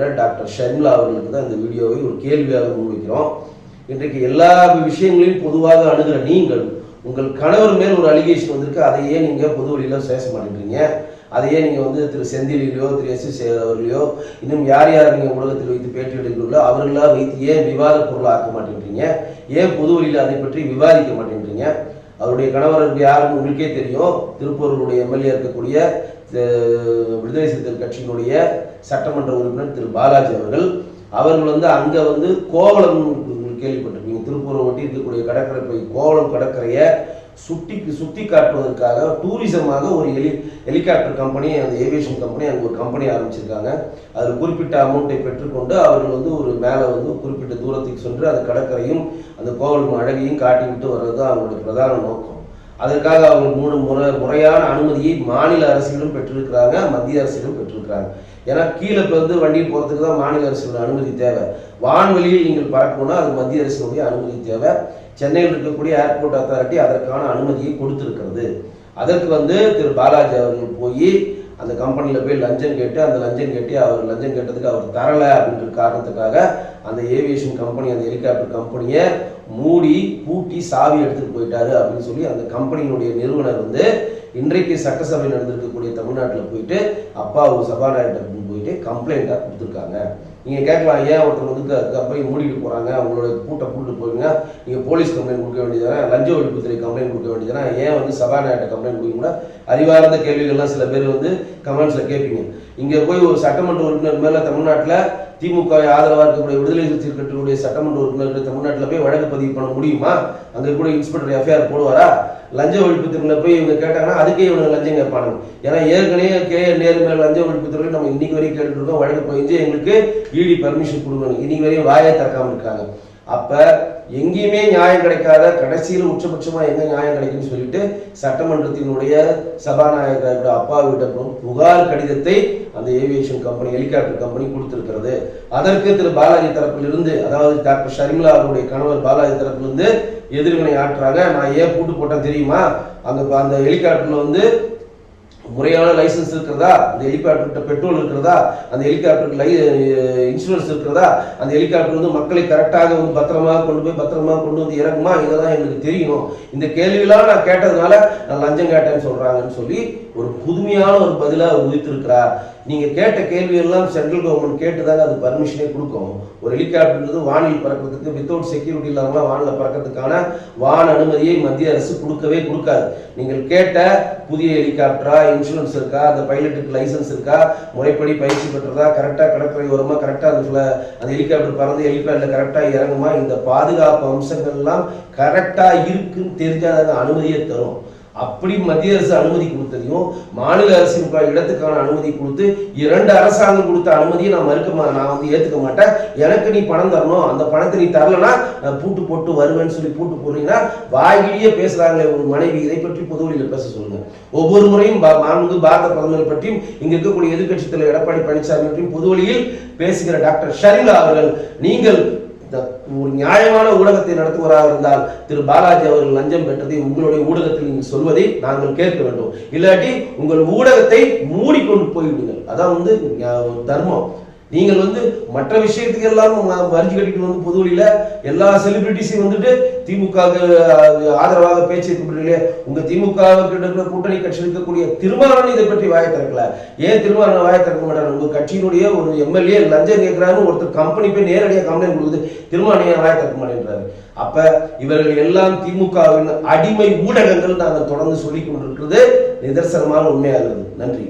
கொண்டிருக்கிற டாக்டர் ஷர்மிளா அவர்களுக்கு தான் இந்த வீடியோவை ஒரு கேள்வியாக முன்வைக்கிறோம். இன்றைக்கு எல்லா விஷயங்களையும் பொதுவாக அணுகிற நீங்கள் உங்கள் கணவர் மேல் ஒரு அலிகேஷன் வந்திருக்கு, அதையே நீங்கள் பொது வழியில் பேச மாட்டேங்கிறீங்க. அதையே நீங்கள் திரு செந்திலையோ திரு எஸ் அவர்களையோ இன்னும் யார் யார் நீங்கள் ஊடகத்தில் வைத்து பேட்டி எடுக்கிறீங்களோ அவர்களாக வைத்து ஏன் விவாத பொருளாக ஆக்க மாட்டேங்கிறீங்க? ஏன் பொது வழியில் அதை பற்றி விவாதிக்க மாட்டேங்கிறீங்க? அவருடைய கணவருக்கு யாருன்னு உங்களுக்கே தெரியும். திருப்பூருடைய எம்எல்ஏ இருக்கக்கூடிய விடுதலை சிறுத்தைகள் கட்சியினுடைய சட்டமன்ற உறுப்பினர் திரு பாலாஜி அவர்கள் அங்கே கோவளம் கேள்விப்பட்டிருக்கீங்க. திருப்பூரை ஒட்டி இருக்கக்கூடிய கடற்கரை கோவளம் கடற்கரையை சுட்டி காட்டுவதற்காக டூரிசமாக ஒரு ஹெலிகாப்டர் கம்பெனி, அந்த ஏவியேஷன் கம்பெனி அங்கே ஒரு கம்பெனி ஆரம்பிச்சிருக்காங்க. அதில் குறிப்பிட்ட அமௌண்ட்டை பெற்றுக்கொண்டு அவர்கள் ஒரு மேலே குறிப்பிட்ட தூரத்துக்கு சென்று அந்த கடற்கரையும் அந்த கோவளம் அழகையும் காட்டி விட்டு வர்றது தான் அவங்களுடைய பிரதான நோக்கம். அதற்காக அவங்க முறையான அனுமதியை மாநில அரசிடம் பெற்றிருக்கிறாங்க, மத்திய அரசிடம் பெற்றிருக்கிறாங்க. ஏன்னா கீழே வண்டியில் போகிறதுக்கு தான் மாநில அரசோட அனுமதி தேவை. வான்வெளியில் நீங்கள் பறக்கணும்னா அது மத்திய அரசினுடைய அனுமதி தேவை. சென்னையில் இருக்கக்கூடிய ஏர்போர்ட் அத்தாரிட்டி அதற்கான அனுமதியை கொடுத்திருக்கிறது. அதற்கு திரு பாலாஜி அவர்கள் போய் அந்த கம்பெனியில் போய் லஞ்சம் கேட்டு அவர் லஞ்சம் கேட்டதுக்கு அவர் தரலை அப்படின்ற காரணத்துக்காக அந்த ஏவியேஷன் கம்பெனி, அந்த ஹெலிகாப்டர் கம்பெனியை மூடி பூட்டி சாவி எடுத்துட்டு போயிட்டாரு அப்படின்னு சொல்லி அந்த கம்பெனியினுடைய நிறுவனர் இன்றைக்கு சட்டசபை நடந்திருக்கக்கூடிய தமிழ்நாட்டில் போயிட்டு ஒரு சபாநாயகர் போயிட்டு கம்ப்ளைண்டா கொடுத்துருக்காங்க. நீங்க கேட்கலாம், ஏன் ஒருத்தர் கம்பெனி மூடிட்டு போறாங்க, அவங்களோட கூட்டு போயிருங்க, நீங்க போலீஸ் கம்ப்ளைண்ட் கொடுக்க வேண்டியதானே, லஞ்ச ஒழிப்புத்துறை கம்ப்ளைண்ட் கொடுக்க வேண்டியதானே, ஏன் சபாநாயகர் கம்ப்ளைண்ட் கொடுக்க கூட அறிவார்ந்த கேள்விகள்லாம் சில பேர் கமெண்ட்ஸ்ல கேட்பீங்க. இங்க போய் ஒரு சட்டமன்ற உறுப்பினர் மேல தமிழ்நாட்டில் திமுக ஆதரவாக இருக்கக்கூடிய விடுதலை சிறுத்தைகள் கட்சியுடைய சட்டமன்ற உறுப்பினர்கள் தமிழ்நாட்டில் போய் வழக்கு பதிவு பண்ண முடியுமா? அங்கே கூட இன்ஸ்பெக்டர் எஃப்ஐஆர் போடுவாரா? லஞ்ச ஒழிப்புத்துறையில் போய் இவங்க கேட்டாங்கன்னா அதுக்கே இவங்க லஞ்சம் கேட்பாங்க. ஏன்னா ஏற்கனவே நேரு மேல லஞ்ச ஒழிப்புத்துறையில் நம்ம இன்னைக்கு வரையும் கேட்டுட்டு இருக்கோம், வழக்கு பதிஞ்சு எங்களுக்கு இடி பர்மிஷன் கொடுக்கணும், இன்னைக்கு வரையும் வாயை திறக்காம இருக்காங்க. அப்ப எங்கேயுமே நியாயம் கிடைக்காத கடைசியில் உச்சபட்சமா எங்க நியாயம் கிடைக்குன்னு சொல்லிட்டு சட்டமன்றத்தினுடைய சபாநாயகரோட அப்பாவிட்ட புகார் கடிதத்தை அந்த ஏவியேஷன் கம்பெனி, ஹெலிகாப்டர் கம்பெனி கொடுத்திருக்கிறது. அதற்கு திரு பாலாஜி தரப்பிலிருந்து, அதாவது டாக்டர் ஷர்மிளா அவருடைய கணவர் பாலாஜி தரப்பிலிருந்து எதிர்வினை ஆற்றுறாங்க. நான் ஏன் பூட்டு போட்டேன் தெரியுமா? அந்த ஹெலிகாப்டர்ல முறையான லைசன்ஸ் இருக்கிறதா, அந்த ஹெலிகாப்டர் பெட்ரோல் இருக்கிறதா, அந்த ஹெலிகாப்டருக்கு இன்சூரன்ஸ் இருக்கிறதா, அந்த ஹெலிகாப்டர் மக்களை கரெக்டாக பத்திரமா கொண்டு இறக்குமா, இதெல்லாம் எங்களுக்கு தெரியணும். இந்த கேள்வியெல்லாம் நான் கேட்டதுனால நான் லஞ்சம் கேட்டேன்னு சொல்றாங்கன்னு சொல்லி ஒரு புதுமையான ஒரு பதிலா உதித்திருக்கிறார். நீங்க கேட்ட கேள்வி எல்லாம் சென்ட்ரல் கவர்மெண்ட் கேட்டுதாங்க அது பர்மிஷனே கொடுக்கும். ஒரு ஹெலிகாப்டர் வானில் பறக்கிறதுக்கு வித்தவுட் செக்யூரிட்டி இல்லாம வானில் பறக்கிறதுக்கான வான அனுமதியை மத்திய அரசு கொடுக்காது. நீங்கள் கேட்ட புதிய ஹெலிகாப்டரா, இன்சூரன்ஸ் இருக்கா, அந்த பைலட்டுக்கு லைசன்ஸ் இருக்கா, முறைப்படி பயிற்சி பெற்றதா, கரெக்டா கடற்கரை ஓரமா கரெக்டா அந்த ஹெலிகாப்டர் பறந்து ஹெலிகாப்டர்ல கரெக்டா இறங்குமா, இந்த பாதுகாப்பு அம்சங்கள் எல்லாம் கரெக்டா இருக்குன்னு தெரிஞ்சாத அனுமதியை தரும். அப்படி மத்திய அரசு அனுமதி கொடுத்ததையும் மாநில அரசின் இடத்துக்கான அனுமதி கொடுத்து 2 அரசாங்கம் கொடுத்த அனுமதியை நான் ஏத்துக்க மாட்டேன். எனக்கு நீ பணம் தரணும், அந்த பணத்தை நீ தரலன்னா நான் பூட்டு போட்டு வருவேன்னு சொல்லி பூட்டு போடுறீங்கன்னா வாய்கிழியே பேசுறாங்களே ஒரு மனைவி. இதை பற்றி பொதுவெளியில் பேச சொல்லுங்க. ஒவ்வொரு முறையும் பாரத பிரதமரை பற்றியும் இங்க இருக்கக்கூடிய எதிர்கட்சி தலைவர் எடப்பாடி பழனிசாமி பற்றியும் பொதுவெளியில் பேசுகிற டாக்டர் ஷர்மிளா அவர்கள், நீங்கள் ஒரு நியாயமான ஊடகத்தை நடத்துவராக இருந்தால் திரு பாலாஜி அவர்கள் லஞ்சம் பெற்றதை உங்களுடைய ஊடகத்தில் நீங்கள் சொல்வதை நாங்கள் கேட்க வேண்டும். இல்லாட்டி உங்கள் ஊடகத்தை மூடிக்கொண்டு போய்விடுங்கள். அதான் தர்மம். நீங்கள் மற்ற விஷயத்துக்கு எல்லாம் வரிஞ்சு கட்டிட்டு பொதுவெளியில எல்லா செலிபிரிட்டிஸையும் திமுக ஆதரவாக பேச்சு இல்லையே. உங்க திமுக கூட்டணி கட்சி இருக்கக்கூடிய திருமாவளவன் இதை பற்றி வாயை திறக்கல. ஏன் திருமாவளவன் வாயை திறக்க மாட்டாங்க? உங்க கட்சியினுடைய ஒரு எம்எல்ஏ லஞ்சம் கேட்கிறாரு, ஒருத்தர் கம்பெனி போய் நேரடியாக கம்ப்ளைண்ட் கொடுக்குது, திருமாவளவன் வாயை திறக்க மாட்டேன்றாரு. அப்ப இவர்கள் எல்லாம் திமுகவின் அடிமை ஊடகங்கள் நாங்கள் தொடர்ந்து சொல்லிக் கொண்டிருக்கிறது நிதர்சனமான உண்மையாகிறது. நன்றி.